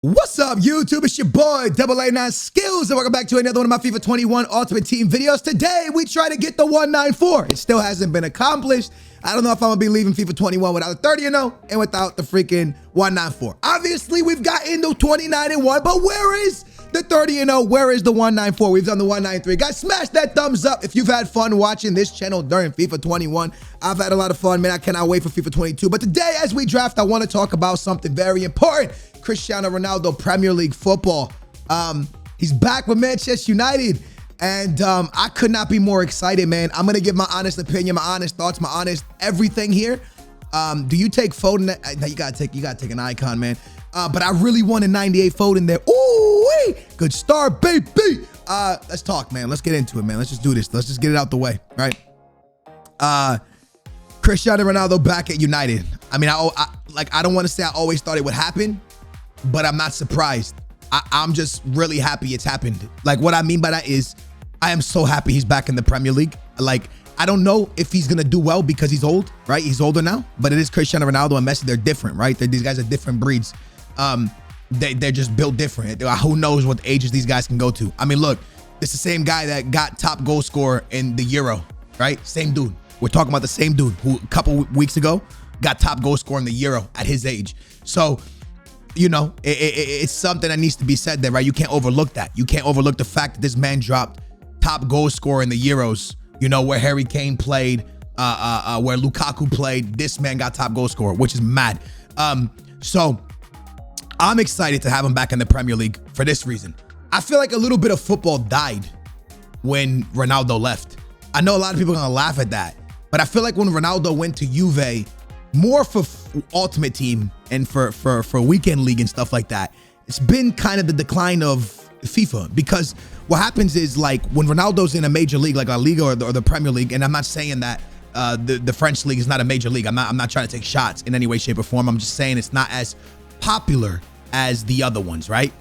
What's up, YouTube? It's your boy, Double A9 Skills, and welcome back to another one of my FIFA 21 Ultimate Team videos. Today, we try to get the 194. It still hasn't been accomplished. I don't know if I'm going to be leaving FIFA 21 without a 30-0 and without the freaking 194. Obviously, we've gotten the 29-1, but where is the 30-0? Where is the 194? We've done the 193. Guys, smash that thumbs up if you've had fun watching this channel during FIFA 21. I've had a lot of fun, man. I cannot wait for FIFA 22. But today, as we draft, I want to talk about something very important. Cristiano Ronaldo, Premier League football. He's back with Manchester United, and I could not be more excited, man. I'm gonna give my honest opinion, my honest thoughts, my honest everything here. Do you take Foden? No, you gotta take an icon, man. But I really want a 98 Foden there. Ooh, good start, baby. Let's talk, man. Let's get into it, man. Let's just do this. Let's just get it out the way, right? Cristiano Ronaldo back at United. I mean, I don't want to say I always thought it would happen, but I'm not surprised. I'm just really happy it's happened. Like, what I mean by that is I am so happy he's back in the Premier League. Like, I don't know if he's going to do well because he's old, right? He's older now, but it is Cristiano Ronaldo and Messi. They're different, right? These guys are different breeds. They're just built different. Who knows what ages these guys can go to. I mean, look, it's the same guy that got top goal scorer in the Euro, right? Same dude. We're talking about the same dude who a couple weeks ago got top goal scorer in the Euro at his age. So, you know, it's something that needs to be said there, right? You can't overlook that. You can't overlook the fact that this man dropped top goal scorer in the Euros, you know, where Harry Kane played, where Lukaku played. This man got top goal scorer, which is mad. So I'm excited to have him back in the Premier League for this reason. I feel like a little bit of football died when Ronaldo left. I know a lot of people are gonna laugh at that, but I feel like when Ronaldo went to Juve, more for Ultimate Team and for Weekend League and stuff like that, it's been kind of the decline of FIFA, because what happens is, like, when Ronaldo's in a major league like La Liga or the Premier League, and I'm not saying that the French league is not a major league. I'm not trying to take shots in any way, shape, or form. I'm just saying it's not as popular as the other ones, right?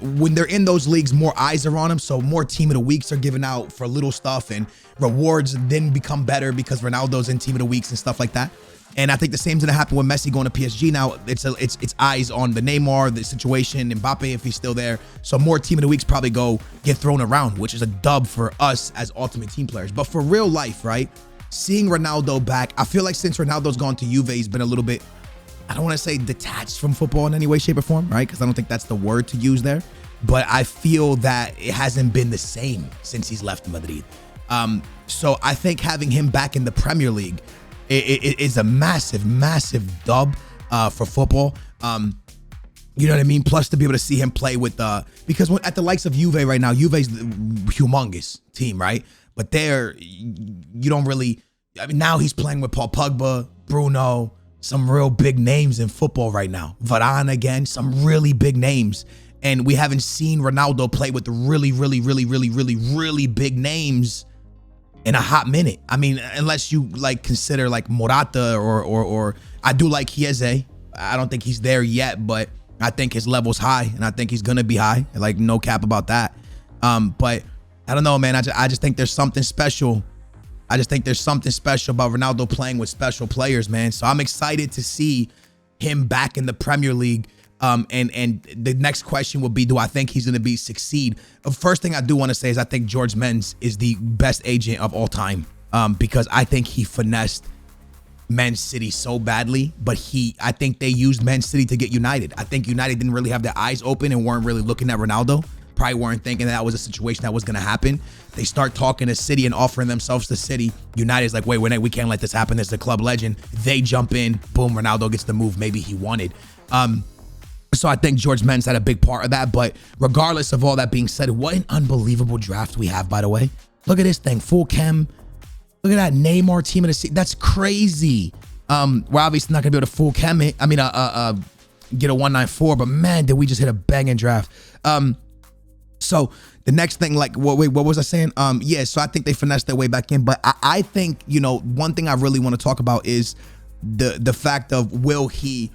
When they're in those leagues, more eyes are on them, so more team of the weeks are given out for little stuff, and rewards then become better because Ronaldo's in team of the weeks and stuff like that. And I think the same's gonna happen with Messi going to PSG now. It's eyes on the Neymar, the situation, Mbappe if he's still there. So more team of the weeks probably get thrown around, which is a dub for us as Ultimate Team players. But for real life, right? Seeing Ronaldo back, I feel like since Ronaldo's gone to Juve, he's been a little bit, I don't want to say detached from football in any way, shape, or form, right? Because I don't think that's the word to use there. But I feel that it hasn't been the same since he's left Madrid. So I think having him back in the Premier League is a massive, massive dub for football. You know what I mean? Plus to be able to see him play with because at the likes of Juve right now, Juve's the humongous team, right? But you don't really, I mean, now he's playing with Paul Pogba, Bruno, some real big names in football right now. Varane again, some really big names. And we haven't seen Ronaldo play with the really, really, really, really, really, really big names in a hot minute. I mean, unless you like consider like Morata or I do like Chiesa. I don't think he's there yet, but I think his level's high, and I think he's gonna be high. Like, no cap about that. But I don't know, man. I just think there's something special. I just think there's something special about Ronaldo playing with special players, man. So I'm excited to see him back in the Premier League. And the next question will be, do I think he's going to succeed? The first thing I do want to say is I think George Mendes is the best agent of all time, because I think he finessed Man City so badly, but I think they used Man City to get United. I think United didn't really have their eyes open and weren't really looking at Ronaldo. Probably weren't thinking that was a situation that was going to happen. They start talking to City and offering themselves to City. United's like, wait, we can't let this happen. This is a club legend. They jump in. Boom, Ronaldo gets the move maybe he wanted. So I think George Mendes had a big part of that. But regardless of all that being said, what an unbelievable draft we have, by the way. Look at this thing, full chem. Look at that Neymar team of the season. That's crazy. We're obviously not going to be able to full chem it. I mean, get a 194, but man, did we just hit a banging draft. So the next thing, like, what was I saying? Yeah, so I think they finessed their way back in. But I think, you know, one thing I really want to talk about is the fact of, will he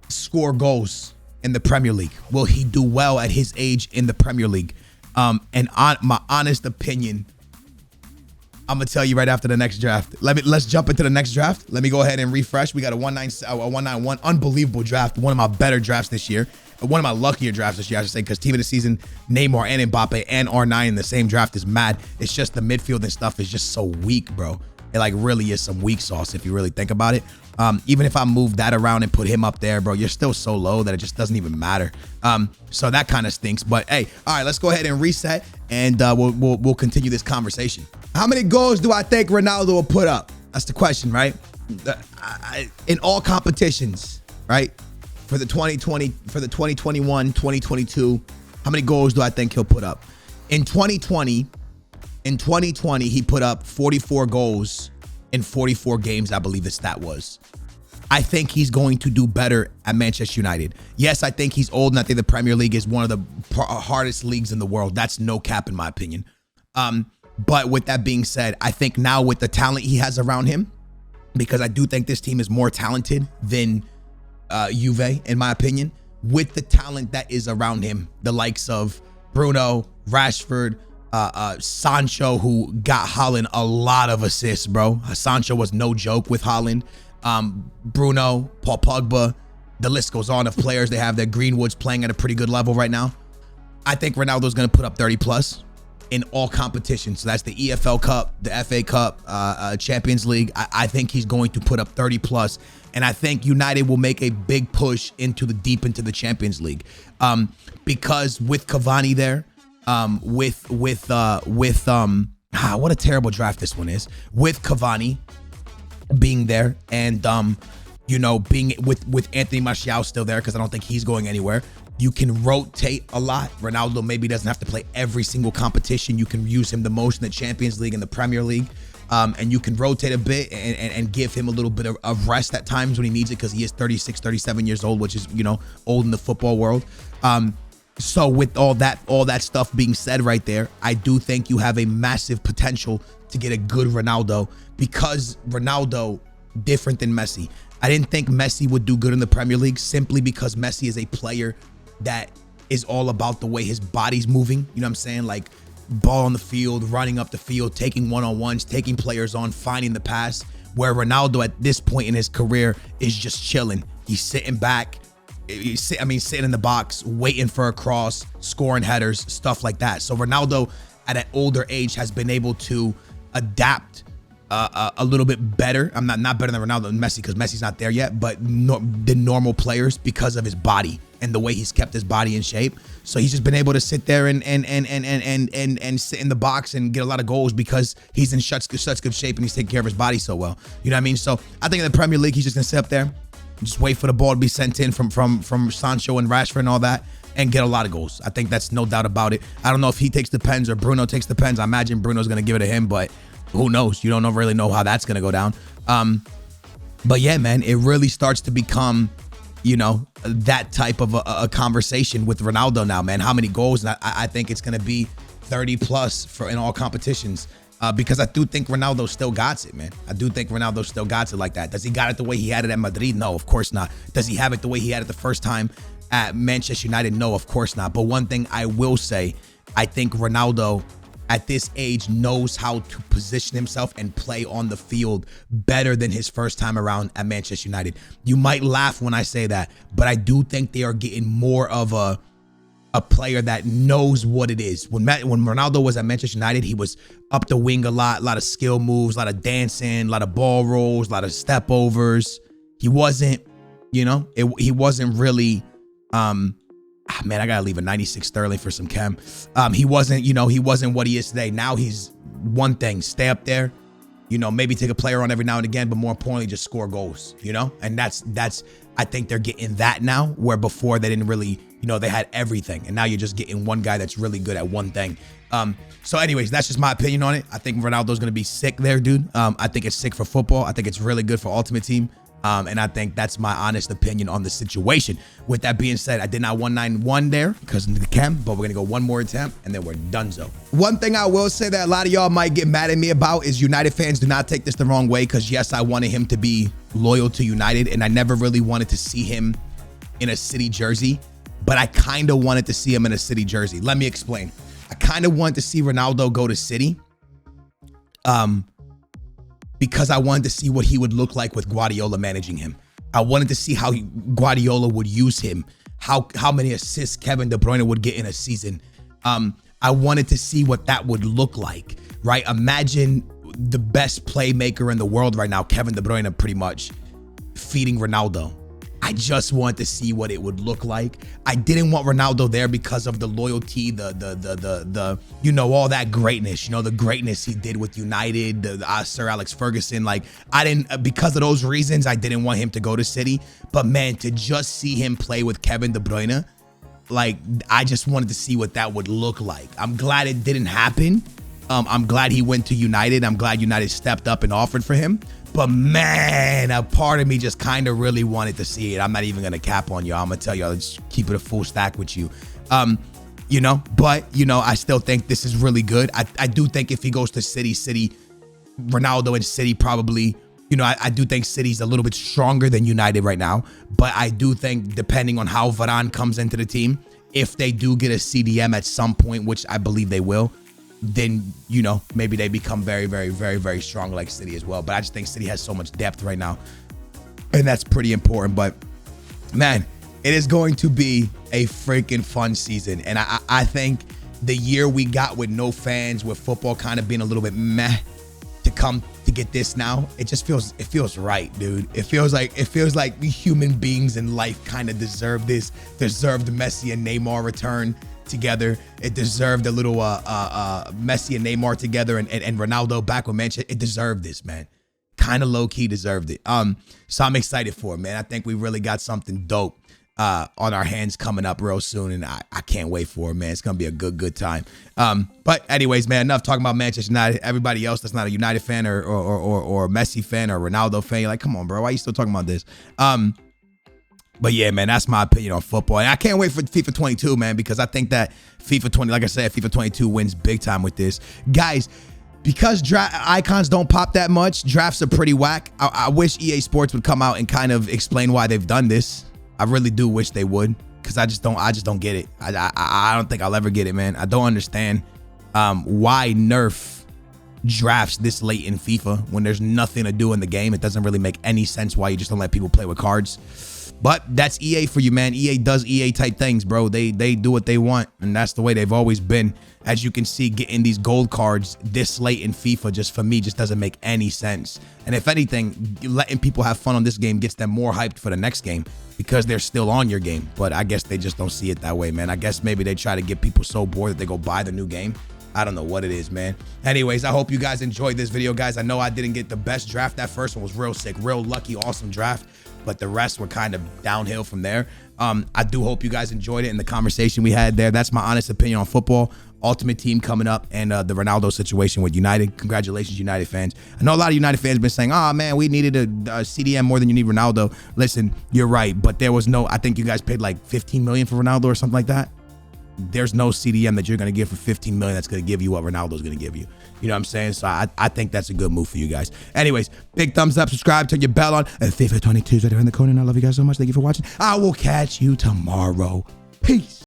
score goals in the Premier League? Will he do well at his age in the Premier League? And my honest opinion, I'm gonna tell you right after the next draft. Let's jump into the next draft. Let me go ahead and refresh. We got a 191 unbelievable draft. One of my better drafts this year. One of my luckier drafts this year, I should say, because team of the season, Neymar and Mbappe and R9 in the same draft is mad. It's just the midfield and stuff is just so weak, bro. It like really is some weak sauce if you really think about it. Even if I move that around and put him up there, bro, you're still so low that it just doesn't even matter. So that kind of stinks. But hey, all right, let's go ahead and reset, and we'll continue this conversation. How many goals do I think Ronaldo will put up? That's the question, right? In all competitions, right? For the 2020, for the 2021, 2022, how many goals do I think he'll put up? In 2020, he put up 44 goals in 44 games, I believe the stat was. I think he's going to do better at Manchester United. Yes, I think he's old, and I think the Premier League is one of the hardest leagues in the world. That's no cap in my opinion. But with that being said, I think now with the talent he has around him, because I do think this team is more talented than Juve, in my opinion, with the talent that is around him, the likes of Bruno, Rashford, Sancho, who got Haaland a lot of assists, bro. Sancho was no joke with Haaland. Bruno, Paul Pogba, the list goes on of players they have. Their Greenwood's playing at a pretty good level right now. I think Ronaldo's going to put up 30 plus in all competitions. So that's the EFL Cup, the FA Cup, Champions League. I think he's going to put up 30 plus, and I think United will make a big push into the Champions League, because with Cavani there, what a terrible draft this one is, with Cavani being there, and being with Anthony Martial still there, because I don't think he's going anywhere. You can rotate a lot. Ronaldo maybe doesn't have to play every single competition. You can use him the most in the Champions League and the Premier League. And you can rotate a bit and give him a little bit of rest at times when he needs it, because he is 36, 37 years old, which is, old in the football world. So with all that stuff being said right there, I do think you have a massive potential to get a good Ronaldo, because Ronaldo, different than Messi. I didn't think Messi would do good in the Premier League, simply because Messi is a player that is all about the way his body's moving. You know what I'm saying? Like, ball on the field, running up the field, taking one-on-ones, taking players on, finding the pass, where Ronaldo at this point in his career is just chilling. He's sitting back, sitting in the box, waiting for a cross, scoring headers, stuff like that. So Ronaldo at an older age has been able to adapt a little bit better. I'm not better than Ronaldo and Messi, because Messi's not there yet, but the normal players, because of his body and the way he's kept his body in shape. So he's just been able to sit there and sit in the box and get a lot of goals, because he's in such good shape and he's taking care of his body so well. You know what I mean? So I think in the Premier League, he's just gonna sit up there and just wait for the ball to be sent in from Sancho and Rashford and all that, and get a lot of goals. I think that's no doubt about it. I don't know if he takes the pens or Bruno takes the pens. I imagine Bruno's gonna give it to him, but who knows? You don't really know how that's gonna go down. But yeah, man, it really starts to become, that type of a conversation with Ronaldo now, man. How many goals? And I think it's gonna be 30 plus in all competitions, because I do think Ronaldo still got it, man. I do think Ronaldo still got it like that. Does he got it the way he had it at Madrid? No, of course not. Does he have it the way he had it the first time at Manchester United? No, of course not. But one thing I will say, I think Ronaldo at this age knows how to position himself and play on the field better than his first time around at Manchester United. You might laugh when I say that, but I do think they are getting more of a player that knows what it is. When Ronaldo was at Manchester United, he was up the wing a lot of skill moves, a lot of dancing, a lot of ball rolls, a lot of step overs. He wasn't, he wasn't really, man, I gotta leave a 96 Sterling for some chem. He wasn't, he wasn't what he is today. Now he's one thing, stay up there, maybe take a player on every now and again, but more importantly, just score goals, and that's, I think they're getting that now, where before they didn't really, they had everything, and now you're just getting one guy that's really good at one thing. So anyways, that's just my opinion on it. I think Ronaldo's gonna be sick there, dude. I think it's sick for football. I think it's really good for Ultimate Team. And I think that's my honest opinion on the situation. With that being said, I did not 191 there because of the chem, but we're gonna go one more attempt and then we're donezo. One thing I will say that a lot of y'all might get mad at me about is United fans do not take this the wrong way, because yes, I wanted him to be loyal to United, and I never really wanted to see him in a City jersey, but I kind of wanted to see him in a City jersey. Let me explain. I kind of wanted to see Ronaldo go to City because I wanted to see what he would look like with Guardiola managing him. I wanted to see how Guardiola would use him, how many assists Kevin De Bruyne would get in a season. I wanted to see what that would look like, right? Imagine the best playmaker in the world right now, Kevin De Bruyne, pretty much feeding Ronaldo. I just wanted to see what it would look like. I didn't want Ronaldo there because of the loyalty, the you know, all that greatness, you know, the greatness he did with United, Sir Alex Ferguson. Like, I didn't, because of those reasons, I didn't want him to go to City. But man, to just see him play with Kevin De Bruyne, like, I just wanted to see what that would look like. I'm glad it didn't happen. I'm glad he went to United. I'm glad United stepped up and offered for him. But man, a part of me just kind of really wanted to see it. I'm not even going to cap on y'all. I'm going to tell y'all, let's keep it a full stack with you. You know, but, you know, I still think this is really good. I do think if he goes to City, Ronaldo and City probably, you know, I do think City's a little bit stronger than United right now. But I do think depending on how Varane comes into the team, if they do get a CDM at some point, which I believe they will, then, you know, maybe they become very, very, very, very strong like City as well. But I just think City has so much depth right now, and that's pretty important. But man, it is going to be a freaking fun season. And I think the year we got with no fans, with football kind of being a little bit meh, to come to get this now, it feels right, dude. It feels like human beings in life kind of deserve this, deserved Messi and Neymar return together. It deserved a little Messi and Neymar together and Ronaldo back with Manchester. It deserved this, man. Kind of low-key deserved it. So I'm excited for it, man. I think we really got something dope on our hands coming up real soon, and I can't wait for it, man. It's gonna be a good time. But anyways, man, enough talking about Manchester United. Everybody else that's not a United fan or a Messi fan or Ronaldo fan, you're like, come on, bro, why are you still talking about this? But yeah, man, that's my opinion on football. And I can't wait for FIFA 22, man, because I think that FIFA 20, like I said, FIFA 22 wins big time with this. Guys, because icons don't pop that much, drafts are pretty whack. I wish EA Sports would come out and kind of explain why they've done this. I really do wish they would, because I just don't get it. I don't think I'll ever get it, man. I don't understand why nerf drafts this late in FIFA when there's nothing to do in the game. It doesn't really make any sense why you just don't let people play with cards. But that's EA for you, man. EA does EA type things, bro. They do what they want, and that's the way they've always been. As you can see, getting these gold cards this late in FIFA, just for me, just doesn't make any sense. And if anything, letting people have fun on this game gets them more hyped for the next game because they're still on your game. But I guess they just don't see it that way, man. I guess maybe they try to get people so bored that they go buy the new game. I don't know what it is, man. Anyways, I hope you guys enjoyed this video, guys. I know I didn't get the best draft. That first one was real sick, real lucky, awesome draft. But the rest were kind of downhill from there. I do hope you guys enjoyed it and the conversation we had there. That's my honest opinion on football. Ultimate Team coming up, and the Ronaldo situation with United. Congratulations, United fans. I know a lot of United fans have been saying, oh man, we needed a CDM more than you need Ronaldo. Listen, you're right, but there was no, I think you guys paid like 15 million for Ronaldo or something like that. There's no CDM that you're going to give for 15 million that's going to give you what Ronaldo's going to give you. You know what I'm saying? So I think that's a good move for you guys. Anyways, big thumbs up, subscribe, turn your bell on. And FIFA 22 is right there in the corner. And I love you guys so much. Thank you for watching. I will catch you tomorrow. Peace.